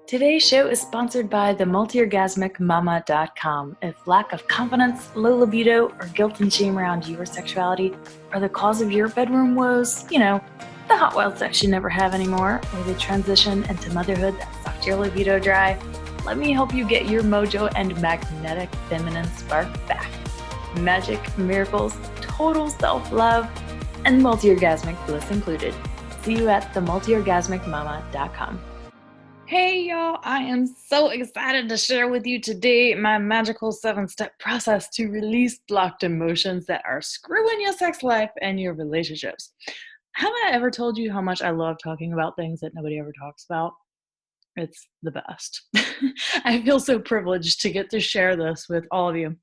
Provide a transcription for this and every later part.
Today's show is sponsored by the multiorgasmicmama.com. If lack of confidence, low libido, or guilt and shame around your sexuality are the cause of your bedroom woes, the hot wild sex you never have anymore, or the transition into motherhood that sucked your libido dry, let me help you get your mojo and magnetic feminine spark back. Magic, miracles, total self-love, and multi-orgasmic bliss included. See you at themultiorgasmicmama.com. Hey y'all, I am so excited to share with you today my magical 7-step process to release blocked emotions that are screwing your sex life and your relationships. Have I ever told you how much I love talking about things that nobody ever talks about? It's the best. I feel so privileged to get to share this with all of you,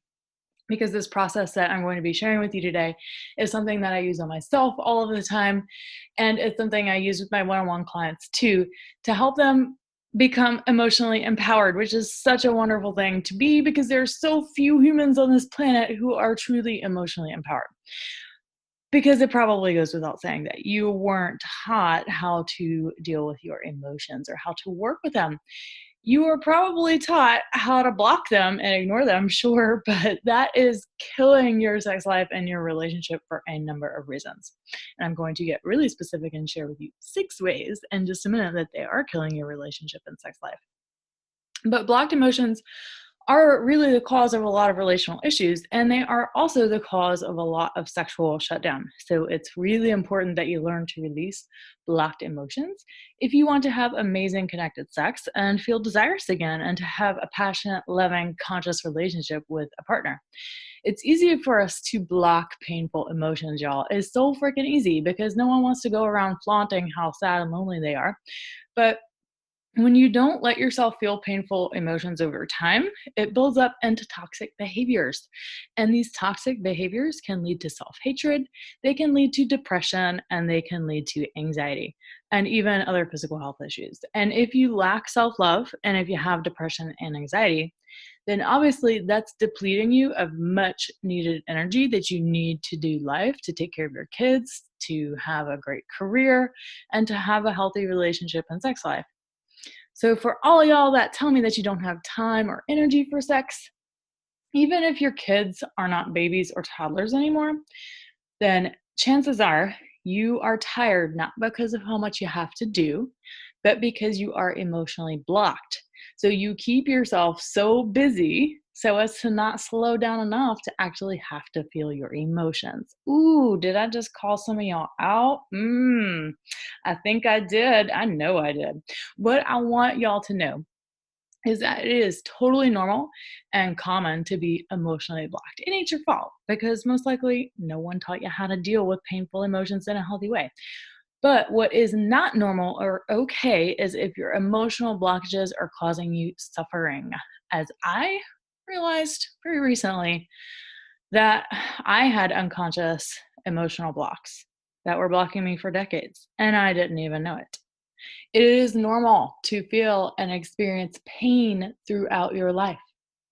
because this process that I'm going to be sharing with you today is something that I use on myself all of the time, and it's something I use with my one-on-one clients too, to help them become emotionally empowered, which is such a wonderful thing to be, because there are so few humans on this planet who are truly emotionally empowered. Because it probably goes without saying that you weren't taught how to deal with your emotions or how to work with them. You were probably taught how to block them and ignore them, sure, but that is killing your sex life and your relationship for a number of reasons. And I'm going to get really specific and share with you 6 ways in just a minute that they are killing your relationship and sex life. But blocked emotions are really the cause of a lot of relational issues, and they are also the cause of a lot of sexual shutdown. So it's really important that you learn to release blocked emotions if you want to have amazing connected sex and feel desirous again, and to have a passionate, loving, conscious relationship with a partner. It's easy for us to block painful emotions, y'all. It's so freaking easy because no one wants to go around flaunting how sad and lonely they are. But when you don't let yourself feel painful emotions over time, it builds up into toxic behaviors. And these toxic behaviors can lead to self-hatred, they can lead to depression, and they can lead to anxiety and even other physical health issues. And if you lack self-love and if you have depression and anxiety, then obviously that's depleting you of much needed energy that you need to do life, to take care of your kids, to have a great career, and to have a healthy relationship and sex life. So for all y'all that tell me that you don't have time or energy for sex, even if your kids are not babies or toddlers anymore, then chances are you are tired, not because of how much you have to do, but because you are emotionally blocked. So you keep yourself so busy so as to not slow down enough to actually have to feel your emotions. Ooh, did I just call some of y'all out? I think I did. I know I did. What I want y'all to know is that it is totally normal and common to be emotionally blocked. It ain't your fault, because most likely no one taught you how to deal with painful emotions in a healthy way. But what is not normal or okay is if your emotional blockages are causing you suffering. As I realized very recently that I had unconscious emotional blocks that were blocking me for decades, and I didn't even know it. It is normal to feel and experience pain throughout your life.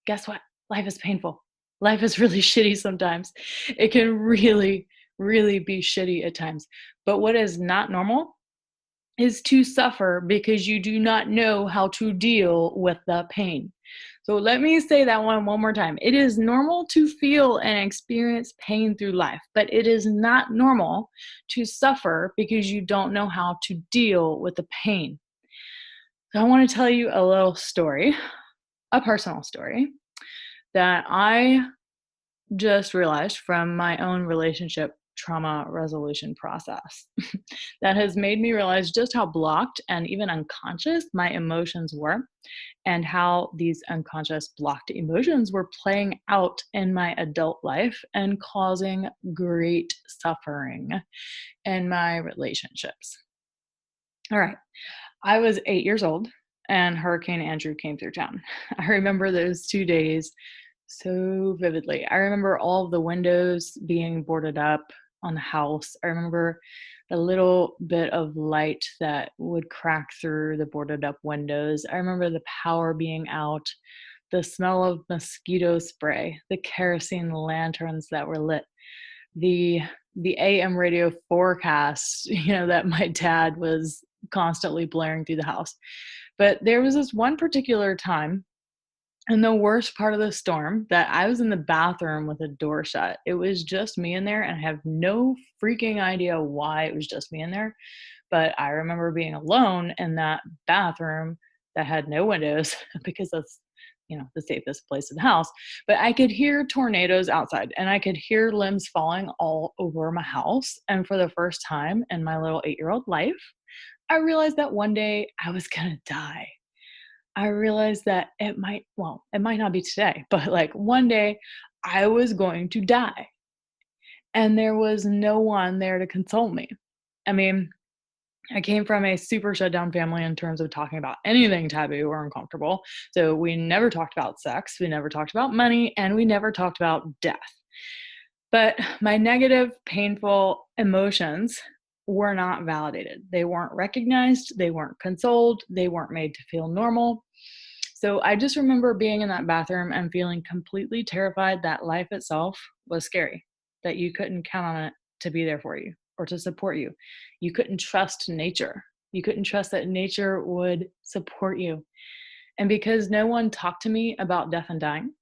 Guess what? Life is painful. Life is really shitty sometimes. It can really, really be shitty at times. But what is not normal is to suffer because you do not know how to deal with the pain. So let me say that one more time. It is normal to feel and experience pain through life, but it is not normal to suffer because you don't know how to deal with the pain. So I want to tell you a little story, a personal story that I just realized from my own relationship trauma resolution process that has made me realize just how blocked and even unconscious my emotions were, and how these unconscious blocked emotions were playing out in my adult life and causing great suffering in my relationships. All right. I was 8 years old and Hurricane Andrew came through town. I remember those 2 days so vividly. I remember all of the windows being boarded up on the house. I remember the little bit of light that would crack through the boarded up windows. I remember the power being out, the smell of mosquito spray, the kerosene lanterns that were lit, the AM radio forecast, that my dad was constantly blaring through the house. But there was this one particular time in the worst part of the storm that I was in the bathroom with the door shut. It was just me in there, and I have no freaking idea why it was just me in there. But I remember being alone in that bathroom that had no windows because that's, the safest place in the house. But I could hear tornadoes outside and I could hear limbs falling all over my house. And for the first time in my little 8-year-old life, I realized that one day I was going to die. I realized that it might not be today, but like one day I was going to die and there was no one there to console me. I mean, I came from a super shut down family in terms of talking about anything taboo or uncomfortable. So we never talked about sex, we never talked about money, and we never talked about death. But my negative, painful emotions were not validated. They weren't recognized, they weren't consoled, they weren't made to feel normal. So I just remember being in that bathroom and feeling completely terrified that life itself was scary, that you couldn't count on it to be there for you or to support you. You couldn't trust nature. You couldn't trust that nature would support you. And because no one talked to me about death and dying,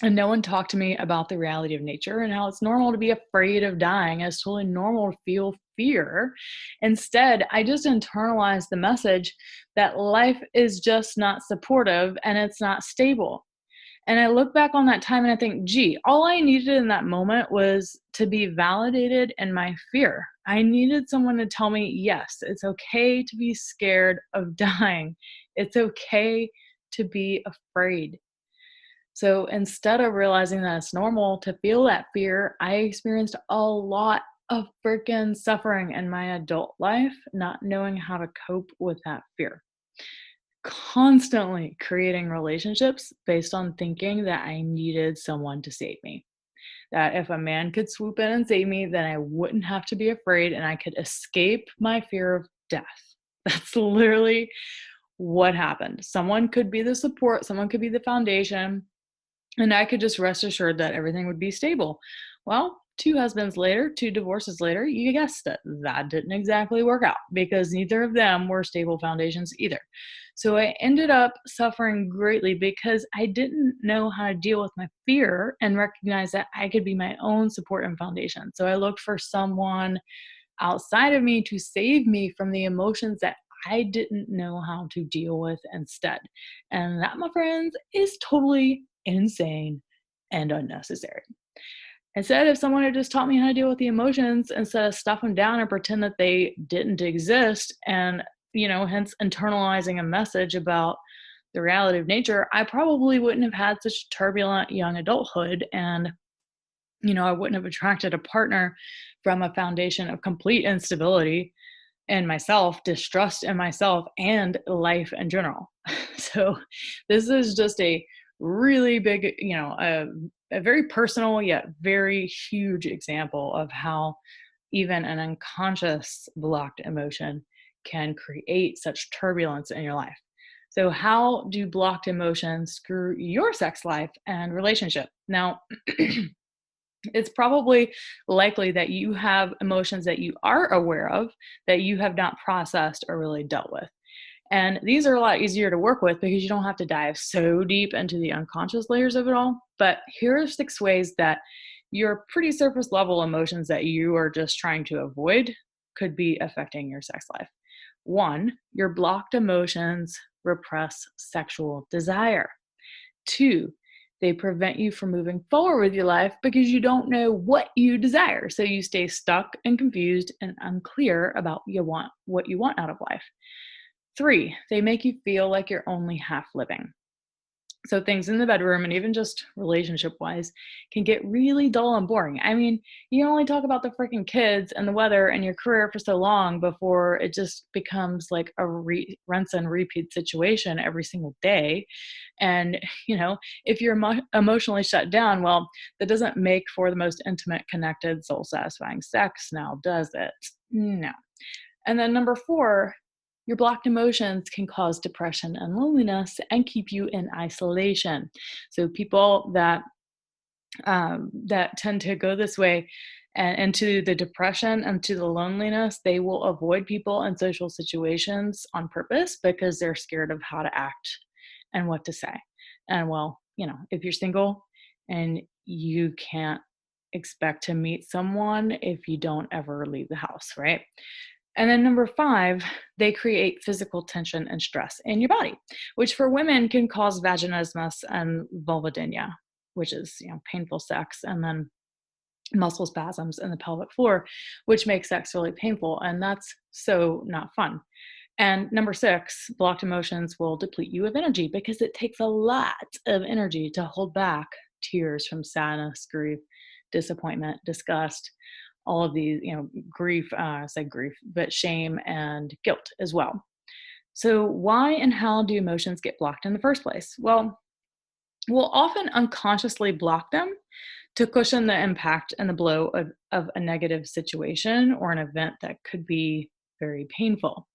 and no one talked to me about the reality of nature and how it's normal to be afraid of dying. It's totally normal to feel fear. Instead, I just internalized the message that life is just not supportive and it's not stable. And I look back on that time and I think, gee, all I needed in that moment was to be validated in my fear. I needed someone to tell me, yes, it's okay to be scared of dying. It's okay to be afraid. So instead of realizing that it's normal to feel that fear, I experienced a lot of freaking suffering in my adult life, not knowing how to cope with that fear. Constantly creating relationships based on thinking that I needed someone to save me. That if a man could swoop in and save me, then I wouldn't have to be afraid and I could escape my fear of death. That's literally what happened. Someone could be the support, someone could be the foundation, and I could just rest assured that everything would be stable. Well, 2 husbands later, 2 divorces later, you guessed it, that didn't exactly work out because neither of them were stable foundations either. So I ended up suffering greatly because I didn't know how to deal with my fear and recognize that I could be my own support and foundation. So I looked for someone outside of me to save me from the emotions that I didn't know how to deal with instead. And that, my friends, is totally insane and unnecessary. Instead, if someone had just taught me how to deal with the emotions instead of stuff them down and pretend that they didn't exist and, hence internalizing a message about the reality of nature, I probably wouldn't have had such turbulent young adulthood. And, I wouldn't have attracted a partner from a foundation of complete instability in myself, distrust in myself, and life in general. So this is just a really big, a very personal yet very huge example of how even an unconscious blocked emotion can create such turbulence in your life. So how do blocked emotions screw your sex life and relationship? Now, it's probably likely that you have emotions that you are aware of that you have not processed or really dealt with. And these are a lot easier to work with because you don't have to dive so deep into the unconscious layers of it all. But here are 6 ways that your pretty surface level emotions that you are just trying to avoid could be affecting your sex life. 1, your blocked emotions repress sexual desire. 2, they prevent you from moving forward with your life because you don't know what you desire. So you stay stuck and confused and unclear about what you want out of life. 3, they make you feel like you're only half living. So things in the bedroom and even just relationship wise can get really dull and boring. I mean, you only talk about the freaking kids and the weather and your career for so long before it just becomes like a rinse and repeat situation every single day. And, if you're emotionally shut down, well, that doesn't make for the most intimate, connected, soul satisfying sex now, does it? No. And then number 4, your blocked emotions can cause depression and loneliness and keep you in isolation. So people that tend to go this way and into the depression and to the loneliness. They will avoid people and social situations on purpose because they're scared of how to act and what to say. And well, if you're single and you can't expect to meet someone if you don't ever leave the house, right? And then number 5, they create physical tension and stress in your body, which for women can cause vaginismus and vulvodynia, which is, painful sex, and then muscle spasms in the pelvic floor, which makes sex really painful. And that's so not fun. And number 6, blocked emotions will deplete you of energy because it takes a lot of energy to hold back tears from sadness, grief, disappointment, disgust, all of these, grief, I say grief, but shame and guilt as well. So why and how do emotions get blocked in the first place? Well, we'll often unconsciously block them to cushion the impact and the blow of a negative situation or an event that could be very painful.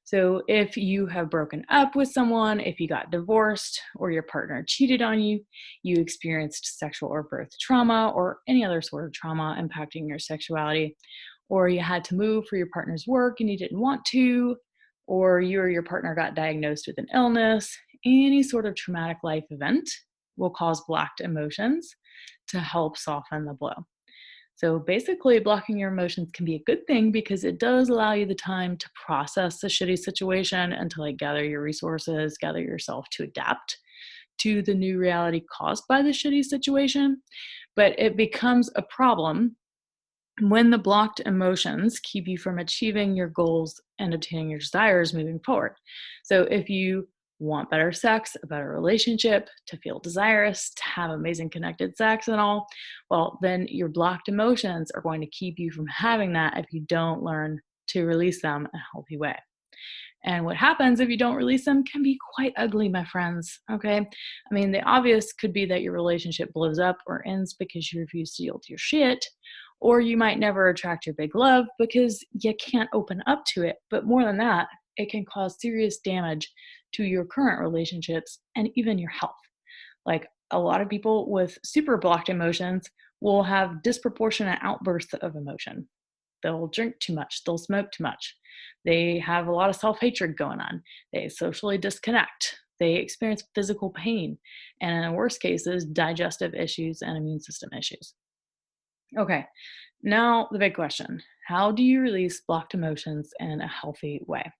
So if you have broken up with someone, if you got divorced, or your partner cheated on you, you experienced sexual or birth trauma, or any other sort of trauma impacting your sexuality, or you had to move for your partner's work and you didn't want to, or you or your partner got diagnosed with an illness, any sort of traumatic life event will cause blocked emotions to help soften the blow. So basically, blocking your emotions can be a good thing because it does allow you the time to process the shitty situation and to gather your resources, gather yourself to adapt to the new reality caused by the shitty situation. But it becomes a problem when the blocked emotions keep you from achieving your goals and obtaining your desires moving forward. So if you want better sex, a better relationship, to feel desirous, to have amazing connected sex and all, well, then your blocked emotions are going to keep you from having that if you don't learn to release them in a healthy way. And what happens if you don't release them can be quite ugly, my friends. Okay. I mean, the obvious could be that your relationship blows up or ends because you refuse to yield to your shit, or you might never attract your big love because you can't open up to it. But more than that, it can cause serious damage to your current relationships and even your health. Like a lot of people with super blocked emotions will have disproportionate outbursts of emotion. They'll drink too much, they'll smoke too much. They have a lot of self-hatred going on. They socially disconnect. They experience physical pain, and in the worst cases, digestive issues and immune system issues. Okay, now the big question. How do you release blocked emotions in a healthy way?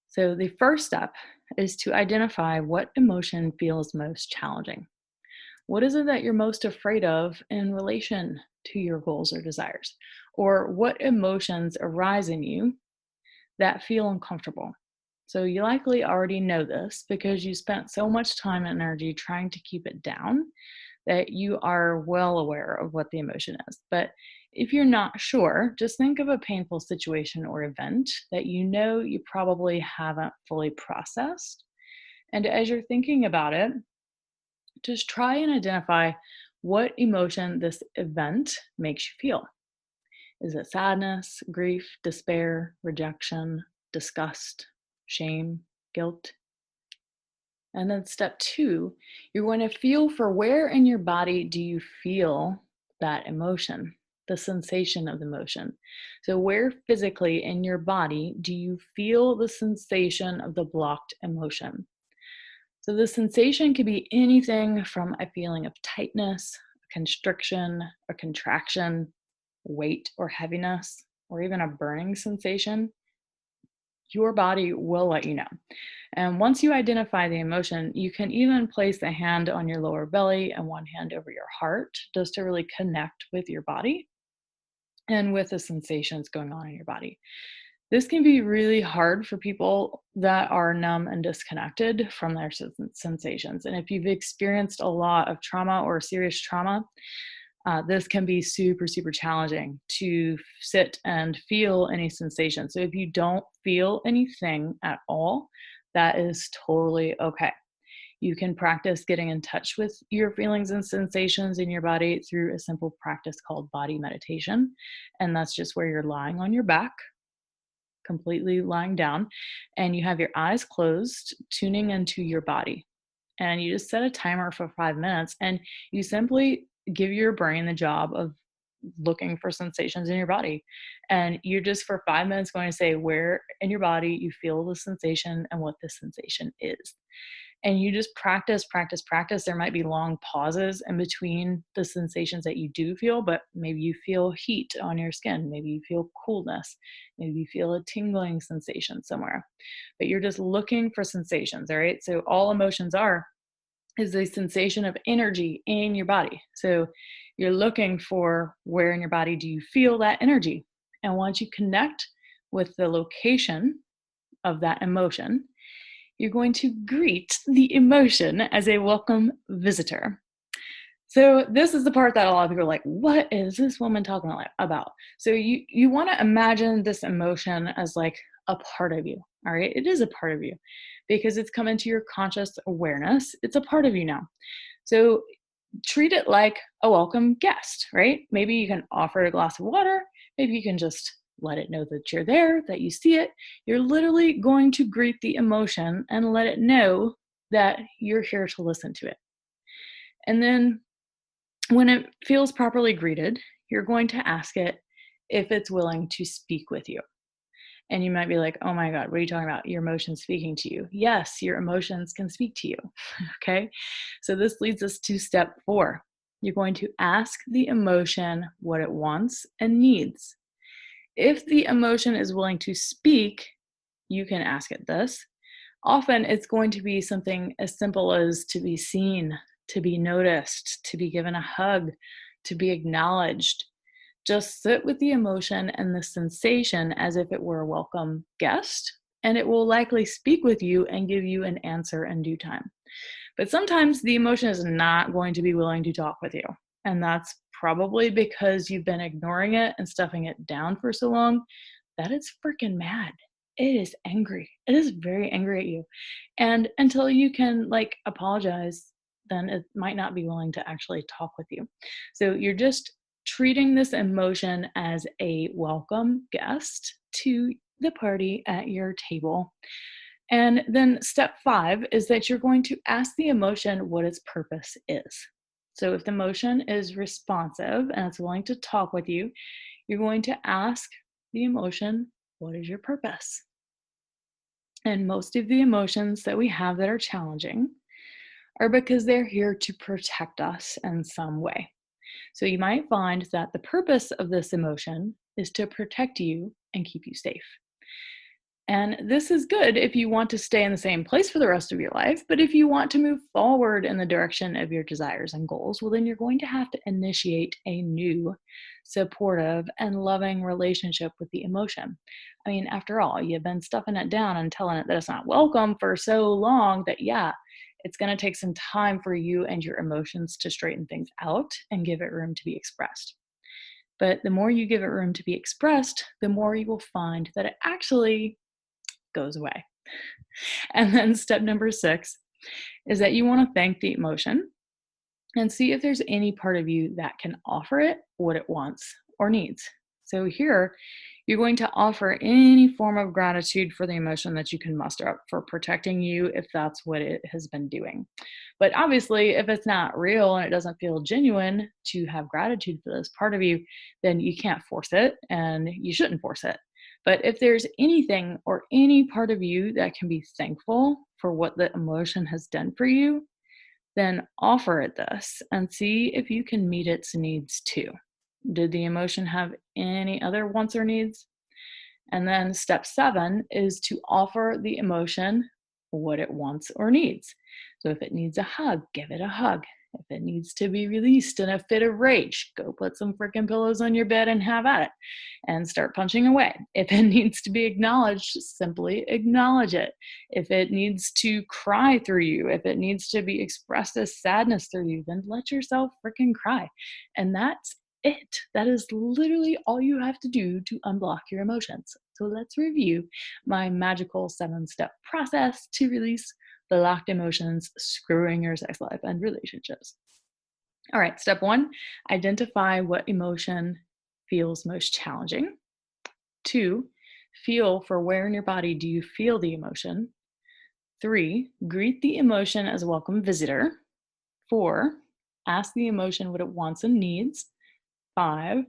So the first step is to identify what emotion feels most challenging. What is it that you're most afraid of in relation to your goals or desires? Or what emotions arise in you that feel uncomfortable? So you likely already know this because you spent so much time and energy trying to keep it down that you are well aware of what the emotion is. But if you're not sure, just think of a painful situation or event that you know you probably haven't fully processed. And as you're thinking about it, just try and identify what emotion this event makes you feel. Is it sadness, grief, despair, rejection, disgust, shame, guilt? And then step 2, you're going to feel for where in your body do you feel that emotion, the sensation of the emotion. So where physically in your body do you feel the sensation of the blocked emotion? So the sensation could be anything from a feeling of tightness, a constriction, a contraction, weight or heaviness, or even a burning sensation. Your body will let you know. And once you identify the emotion, you can even place a hand on your lower belly and one hand over your heart just to really connect with your body and with the sensations going on in your body. This can be really hard for people that are numb and disconnected from their sensations. And if you've experienced a lot of trauma or serious trauma, this can be super, super challenging to sit and feel any sensation. So if you don't feel anything at all, that is totally okay. You can practice getting in touch with your feelings and sensations in your body through a simple practice called body meditation. And that's just where you're lying on your back, completely lying down, and you have your eyes closed, tuning into your body. And you just set a timer for 5 minutes and you simply give your brain the job of looking for sensations in your body. And you're just for 5 minutes going to say where in your body you feel the sensation and what the sensation is. And you just practice, practice, practice. There might be long pauses in between the sensations that you do feel, but maybe you feel heat on your skin. Maybe you feel coolness. Maybe you feel a tingling sensation somewhere. But you're just looking for sensations, all right? So all emotions is a sensation of energy in your body. So you're looking for where in your body do you feel that energy. And once you connect with the location of that emotion, you're going to greet the emotion as a welcome visitor. So this is the part that a lot of people are like, what is this woman talking about? So you want to imagine this emotion as like a part of you, all right? It is a part of you because it's come into your conscious awareness. It's a part of you now. So treat it like a welcome guest, right? Maybe you can offer a glass of water. Maybe you can just let it know that you're there, that you see it. You're literally going to greet the emotion and let it know that you're here to listen to it. And then when it feels properly greeted, you're going to ask it if it's willing to speak with you. And you might be like, oh my God, what are you talking about? Your emotions speaking to you. Yes, your emotions can speak to you. Okay. So this leads us to step 4. You're going to ask the emotion what it wants and needs. If the emotion is willing to speak, you can ask it this. Often it's going to be something as simple as to be seen, to be noticed, to be given a hug, to be acknowledged. Just sit with the emotion and the sensation as if it were a welcome guest, and it will likely speak with you and give you an answer in due time. But sometimes the emotion is not going to be willing to talk with you. And that's probably because you've been ignoring it and stuffing it down for so long that it's freaking mad. It is angry. It is very angry at you. And until you can like apologize, then it might not be willing to actually talk with you. So you're just treating this emotion as a welcome guest to the party at your table. And then step 5 is that you're going to ask the emotion what its purpose is. So if the emotion is responsive and it's willing to talk with you, you're going to ask the emotion, what is your purpose? And most of the emotions that we have that are challenging are because they're here to protect us in some way. So you might find that the purpose of this emotion is to protect you and keep you safe. And this is good if you want to stay in the same place for the rest of your life. But if you want to move forward in the direction of your desires and goals, well, then you're going to have to initiate a new, supportive, and loving relationship with the emotion. I mean, after all, you've been stuffing it down and telling it that it's not welcome for so long that, yeah, it's going to take some time for you and your emotions to straighten things out and give it room to be expressed. But the more you give it room to be expressed, the more you will find that it actually goes away. And then step number 6 is that you want to thank the emotion and see if there's any part of you that can offer it what it wants or needs. So here, you're going to offer any form of gratitude for the emotion that you can muster up for protecting you if that's what it has been doing. But obviously, if it's not real and it doesn't feel genuine to have gratitude for this part of you, then you can't force it and you shouldn't force it. But if there's anything or any part of you that can be thankful for what the emotion has done for you, then offer it this and see if you can meet its needs too. Did the emotion have any other wants or needs? And then step 7 is to offer the emotion what it wants or needs. So if it needs a hug, give it a hug. If it needs to be released in a fit of rage, go put some freaking pillows on your bed and have at it and start punching away. If it needs to be acknowledged, simply acknowledge it. If it needs to cry through you, if it needs to be expressed as sadness through you, then let yourself freaking cry. And that's it. That is literally all you have to do to unblock your emotions. So let's review my magical 7-step process to release the locked emotions screwing your sex life and relationships. All right, step 1, identify what emotion feels most challenging. 2, feel for where in your body do you feel the emotion. 3, greet the emotion as a welcome visitor. 4, ask the emotion what it wants and needs. 5,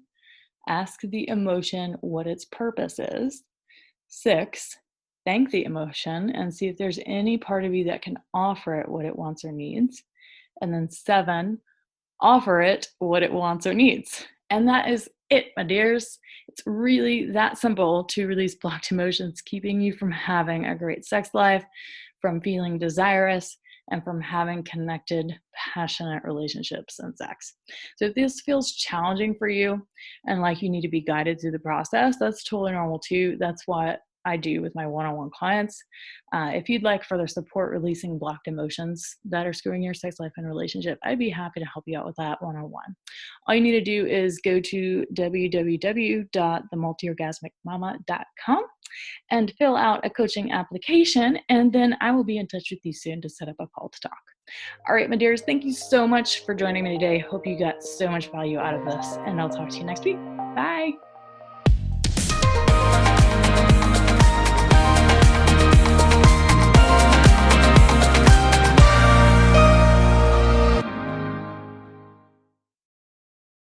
Ask the emotion what its purpose is. 6, thank the emotion and see if there's any part of you that can offer it what it wants or needs. And then 7, offer it what it wants or needs. And that is it, my dears. It's really that simple to release blocked emotions, keeping you from having a great sex life, from feeling desirous, and from having connected, passionate relationships and sex. So if this feels challenging for you and like you need to be guided through the process, that's totally normal too. That's what I do with my one-on-one clients. If you'd like further support releasing blocked emotions that are screwing your sex life and relationship, I'd be happy to help you out with that one-on-one. All you need to do is go to www.themultiorgasmicmama.com and fill out a coaching application, and then I will be in touch with you soon to set up a call to talk. All right, my dears, thank you so much for joining me today. Hope you got so much value out of this, and I'll talk to you next week. Bye.